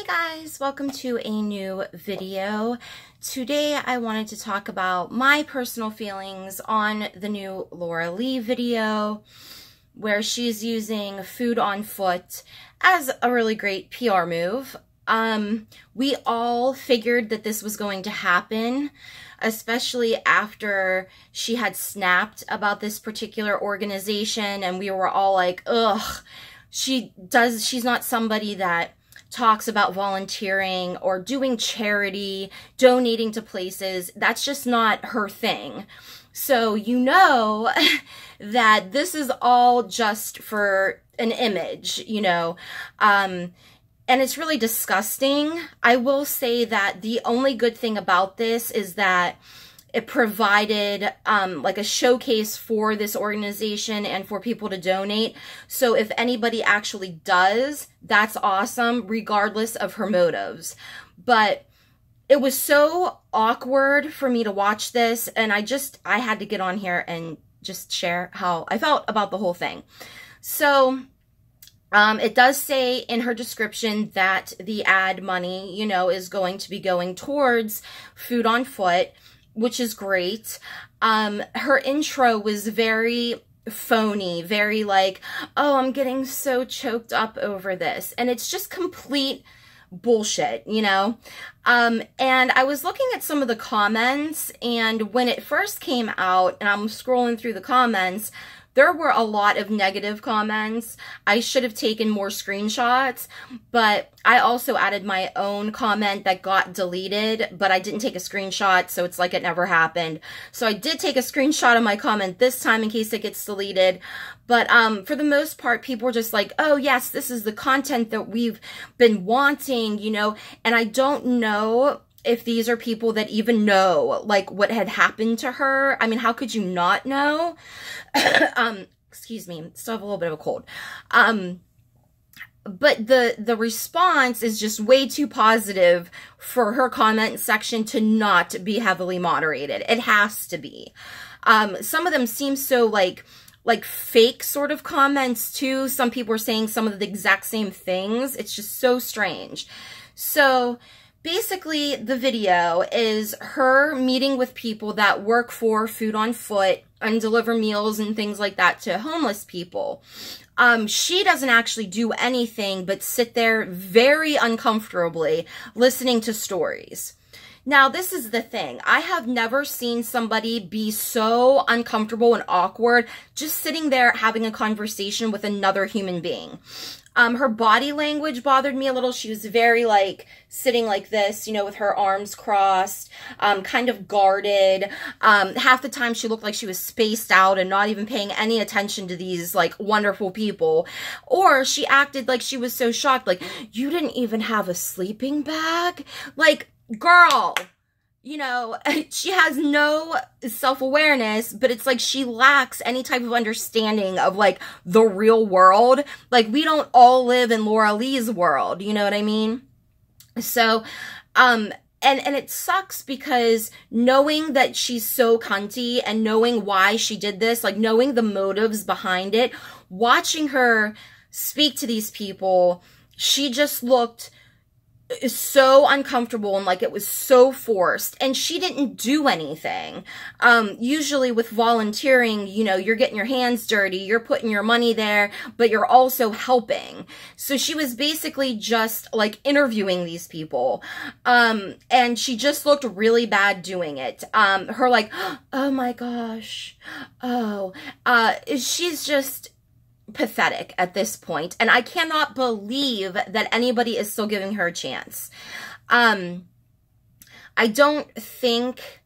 guys, welcome to a new video. Today I wanted to talk about my personal feelings on the new Laura Lee video where she's using Food on Foot as a really great PR move. We all figured that this was going to happen, especially after she had snapped about this particular organization, and we were all like, ugh, she's not somebody that talks about volunteering or doing charity, donating to places. That's just not her thing. So you know that this is all just for an image, you know, and it's really disgusting. I will say that the only good thing about this is that it provided like a showcase for this organization and for people to donate. So if anybody actually does, that's awesome, regardless of her motives. But it was so awkward for me to watch this, and I had to get on here and just share how I felt about the whole thing. So it does say in her description that the ad money, you know, is going to be going towards Food on Foot, which is great. Her intro was very phony, very like, oh, I'm getting so choked up over this. And it's just complete bullshit, you know? And I was looking at some of the comments, and when it first came out, and I'm scrolling through the comments, there were a lot of negative comments. I should have taken more screenshots, but I also added my own comment that got deleted, but I didn't take a screenshot, so it's like it never happened. So I did take a screenshot of my comment this time in case it gets deleted. But for the most part, people were just like, oh yes, this is the content that we've been wanting, you know, and I don't know if these are people that even know, like, what had happened to her. I mean, how could you not know? Excuse me, still have a little bit of a cold. But the response is just way too positive for her comment section to not be heavily moderated. It has to be. Some of them seem so like fake sort of comments too. Some people are saying some of the exact same things. It's just so strange. So basically, the video is her meeting with people that work for Food on Foot and deliver meals and things like that to homeless people. She doesn't actually do anything but sit there very uncomfortably listening to stories. Now, this is the thing. I have never seen somebody be so uncomfortable and awkward just sitting there having a conversation with another human being. Her body language bothered me a little. She was very, like, sitting like this, you know, with her arms crossed, kind of guarded. Half the time she looked like she was spaced out and not even paying any attention to these, like, wonderful people. Or she acted like she was so shocked, like, you didn't even have a sleeping bag? Like, girl, you know, she has no self-awareness, but it's like she lacks any type of understanding of, like, the real world. Like, we don't all live in Laura Lee's world, you know what I mean? So, and it sucks because knowing that she's so cunty and knowing why she did this, like, knowing the motives behind it, watching her speak to these people, she just looked so uncomfortable and like it was so forced, and she didn't do anything. Usually with volunteering, you know, you're getting your hands dirty, you're putting your money there, but you're also helping. So she was basically just like interviewing these people, and she just looked really bad doing it. Her like, oh my gosh, oh, she's just pathetic at this point, and I cannot believe that anybody is still giving her a chance. I don't think,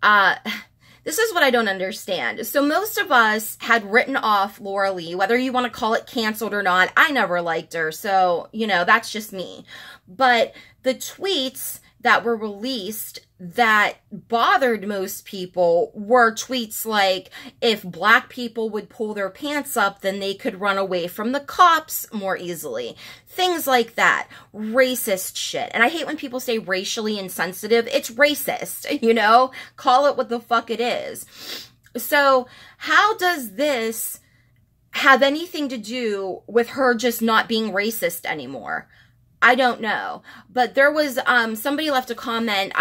this is what I don't understand. So most of us had written off Laura Lee, whether you want to call it canceled or not. I never liked her, so, you know, that's just me. But the tweets that were released that bothered most people were tweets like, if black people would pull their pants up, then they could run away from the cops more easily. Things like that. Racist shit. And I hate when people say racially insensitive. It's racist, you know? Call it what the fuck it is. So how does this have anything to do with her just not being racist anymore? I don't know. But there was, somebody left a comment,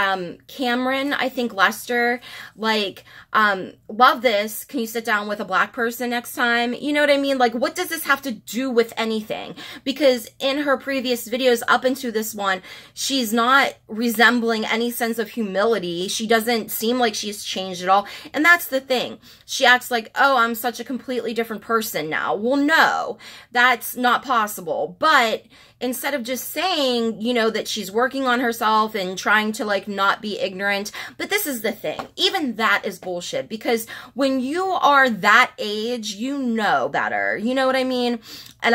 Cameron, I think Lester, like, love this. Can you sit down with a black person next time? You know what I mean? Like, what does this have to do with anything? Because in her previous videos up into this one, she's not resembling any sense of humility. She doesn't seem like she's changed at all. And that's the thing. She acts like, oh, I'm such a completely different person now. Well, no, that's not possible. But instead of just saying, you know, that she's working on herself and trying to, like, not be ignorant. But this is the thing. Even that is bullshit. Because when you are that age, you know better. You know what I mean? And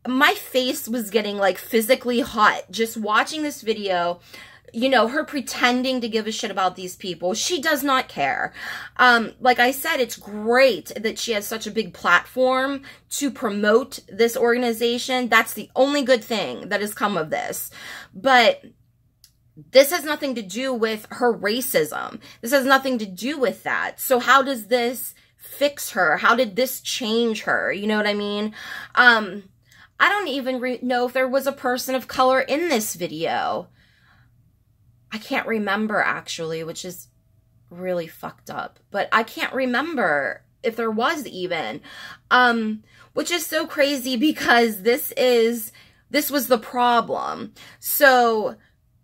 my face was getting, like, physically hot just watching this video. You know, her pretending to give a shit about these people. She does not care. Like I said, it's great that she has such a big platform to promote this organization. That's the only good thing that has come of this. But this has nothing to do with her racism. This has nothing to do with that. So how does this fix her? How did this change her? You know what I mean? I don't even know if there was a person of color in this video. I can't remember, actually, which is really fucked up. But I can't remember if there was even. Which is so crazy because this was the problem. So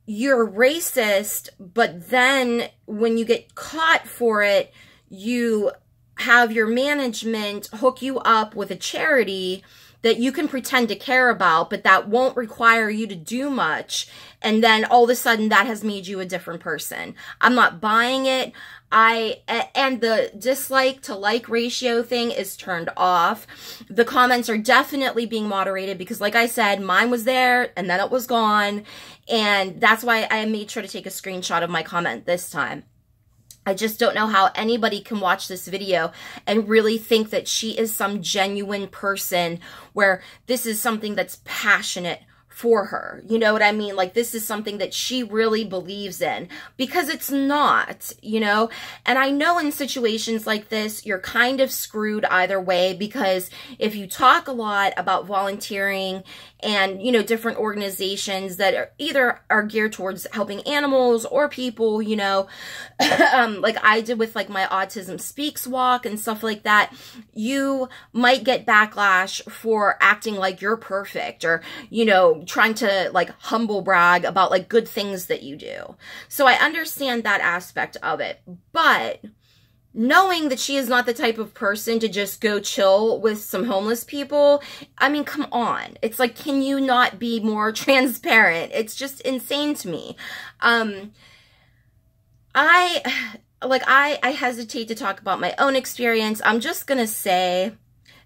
you're racist, but then when you get caught for it, you have your management hook you up with a charity that you can pretend to care about, but that won't require you to do much. And then all of a sudden that has made you a different person. I'm not buying it. And the dislike to like ratio thing is turned off. The comments are definitely being moderated because, like I said, mine was there and then it was gone. And that's why I made sure to take a screenshot of my comment this time. I just don't know how anybody can watch this video and really think that she is some genuine person where this is something that's passionate for her. You know what I mean? Like, this is something that she really believes in, because it's not, you know? And I know in situations like this, you're kind of screwed either way, because if you talk a lot about volunteering and, you know, different organizations that are either are geared towards helping animals or people, you know, like I did with like my Autism Speaks walk and stuff like that, you might get backlash for acting like you're perfect, or, you know, trying to like humble brag about like good things that you do. So I understand that aspect of it, but knowing that she is not the type of person to just go chill with some homeless people, I mean, come on. It's like, can you not be more transparent? It's just insane to me. I hesitate to talk about my own experience. I'm just gonna say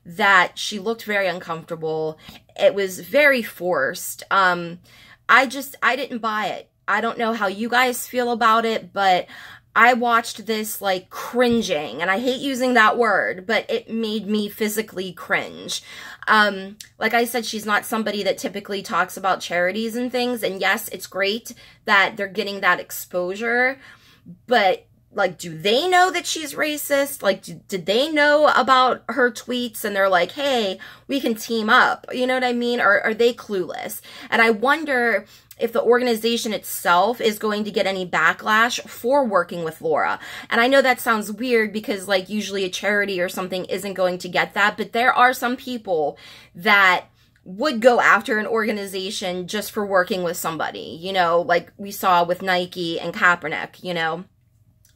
that she looked very uncomfortable. It was very forced. I didn't buy it. I don't know how you guys feel about it, but I watched this like cringing, and I hate using that word, but it made me physically cringe. Like I said, she's not somebody that typically talks about charities and things, and yes, it's great that they're getting that exposure, but like, do they know that she's racist? Like, did they know about her tweets and they're like, hey, we can team up? You know what I mean? Or are they clueless? And I wonder if the organization itself is going to get any backlash for working with Laura. And I know that sounds weird because like usually a charity or something isn't going to get that, but there are some people that would go after an organization just for working with somebody, you know, like we saw with Nike and Kaepernick, you know.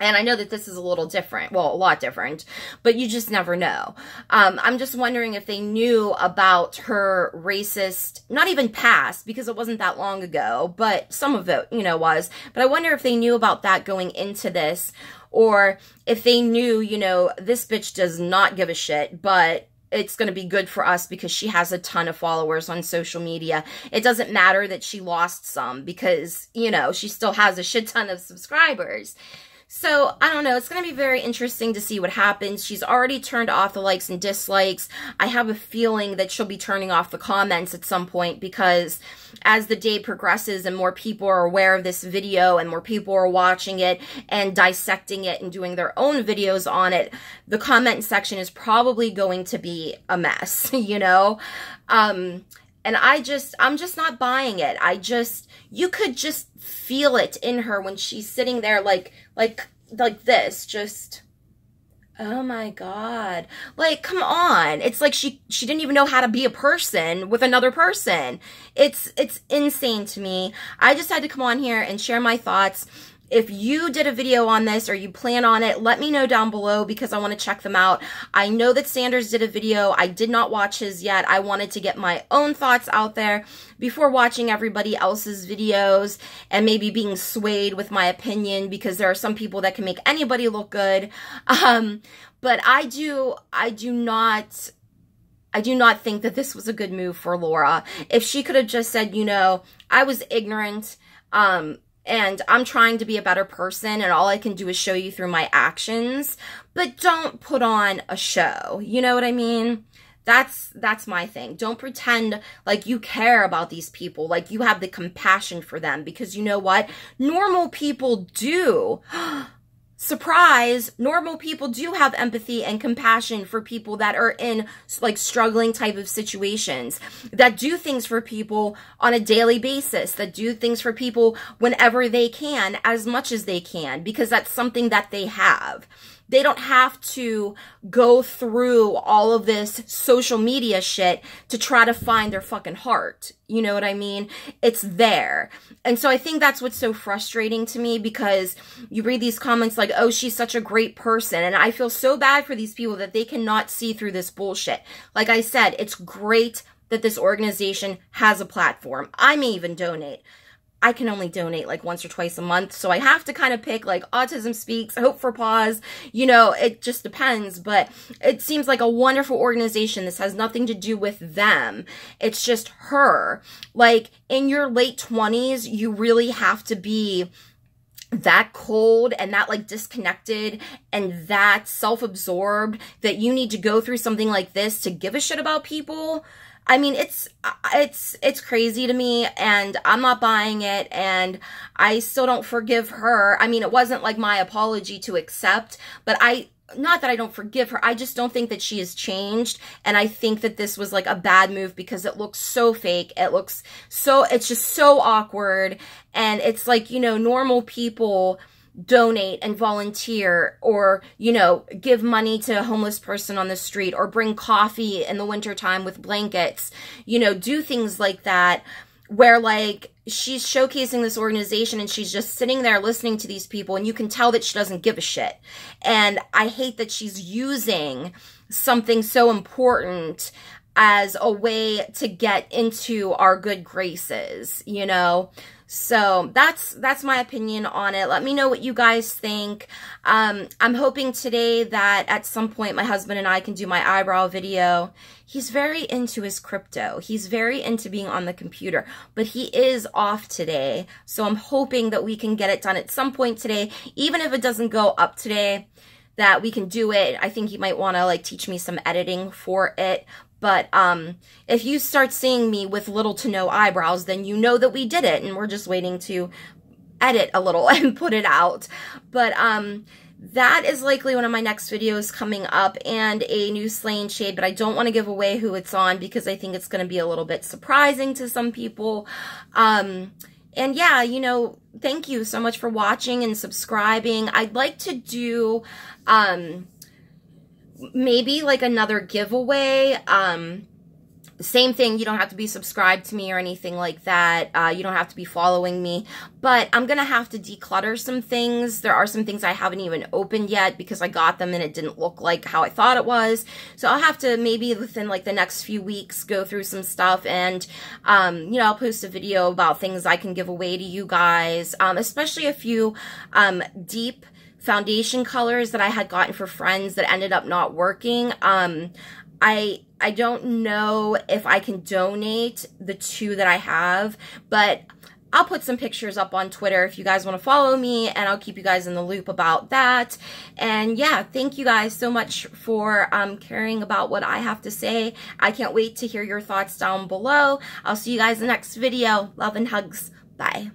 And I know that this is a little different, well, a lot different, but you just never know. I'm just wondering if they knew about her racist, not even past, because it wasn't that long ago, but some of it, you know, was. But I wonder if they knew about that going into this, or if they knew, you know, this bitch does not give a shit, but it's going to be good for us because she has a ton of followers on social media. It doesn't matter that she lost some because, you know, she still has a shit ton of subscribers. So, I don't know. It's going to be very interesting to see what happens. She's already turned off the likes and dislikes. I have a feeling that she'll be turning off the comments at some point because as the day progresses and more people are aware of this video and more people are watching it and dissecting it and doing their own videos on it, the comment section is probably going to be a mess, you know? And I'm just not buying it. You could just feel it in her when she's sitting there like this, just, oh my God. Like, come on. It's like she didn't even know how to be a person with another person. It's insane to me. I just had to come on here and share my thoughts. If you did a video on this or you plan on it, let me know down below because I want to check them out. I know that Sanders did a video. I did not watch his yet. I wanted to get my own thoughts out there before watching everybody else's videos and maybe being swayed with my opinion because there are some people that can make anybody look good. But I do not think that this was a good move for Laura. If she could have just said, you know, I was ignorant, and I'm trying to be a better person, and all I can do is show you through my actions, but don't put on a show. You know what I mean? That's my thing. Don't pretend like you care about these people, like you have the compassion for them, because you know what? Normal people do. Surprise, normal people do have empathy and compassion for people that are in like struggling type of situations, that do things for people on a daily basis, that do things for people whenever they can, as much as they can, because that's something that they have. They don't have to go through all of this social media shit to try to find their fucking heart. You know what I mean? It's there. And so I think that's what's so frustrating to me, because you read these comments like, oh, she's such a great person. And I feel so bad for these people that they cannot see through this bullshit. Like I said, it's great that this organization has a platform. I may even donate. I can only donate like once or twice a month, so I have to kind of pick like Autism Speaks, Hope for Paws, you know, it just depends, but it seems like a wonderful organization. This has nothing to do with them. It's just her. Like, in your late 20s, you really have to be that cold and that like disconnected and that self-absorbed that you need to go through something like this to give a shit about people. I mean, it's crazy to me, and I'm not buying it, and I still don't forgive her. I mean, it wasn't like my apology to accept, but not that I don't forgive her, I just don't think that she has changed, and I think that this was like a bad move because it looks so fake. It's just so awkward, and it's like, you know, normal people donate and volunteer, or, you know, give money to a homeless person on the street, or bring coffee in the wintertime with blankets, you know, do things like that, where like she's showcasing this organization and she's just sitting there listening to these people, and you can tell that she doesn't give a shit. And I hate that she's using something so important as a way to get into our good graces, you know? So that's my opinion on it. Let me know what you guys think. I'm hoping today that at some point my husband and I can do my eyebrow video. He's very into his crypto. He's very into being on the computer, but he is off today. So I'm hoping that we can get it done at some point today, even if it doesn't go up today, that we can do it. I think he might want to like teach me some editing for it. But if you start seeing me with little to no eyebrows, then you know that we did it, and we're just waiting to edit a little and put it out. But that is likely one of my next videos coming up, and a new Slaying Shade, but I don't want to give away who it's on because I think it's going to be a little bit surprising to some people. And yeah, you know, thank you so much for watching and subscribing. I'd like to do maybe like another giveaway. Same thing, you don't have to be subscribed to me or anything like that. You don't have to be following me, but I'm gonna have to declutter some things. There are some things I haven't even opened yet because I got them and it didn't look like how I thought it was. So I'll have to maybe within like the next few weeks go through some stuff, and you know, I'll post a video about things I can give away to you guys, especially a few deep foundation colors that I had gotten for friends that ended up not working. I don't know if I can donate the two that I have, but I'll put some pictures up on Twitter if you guys want to follow me, and I'll keep you guys in the loop about that. And yeah, thank you guys so much for caring about what I have to say. I can't wait to hear your thoughts down below. I'll see you guys in the next video. Love and hugs. Bye.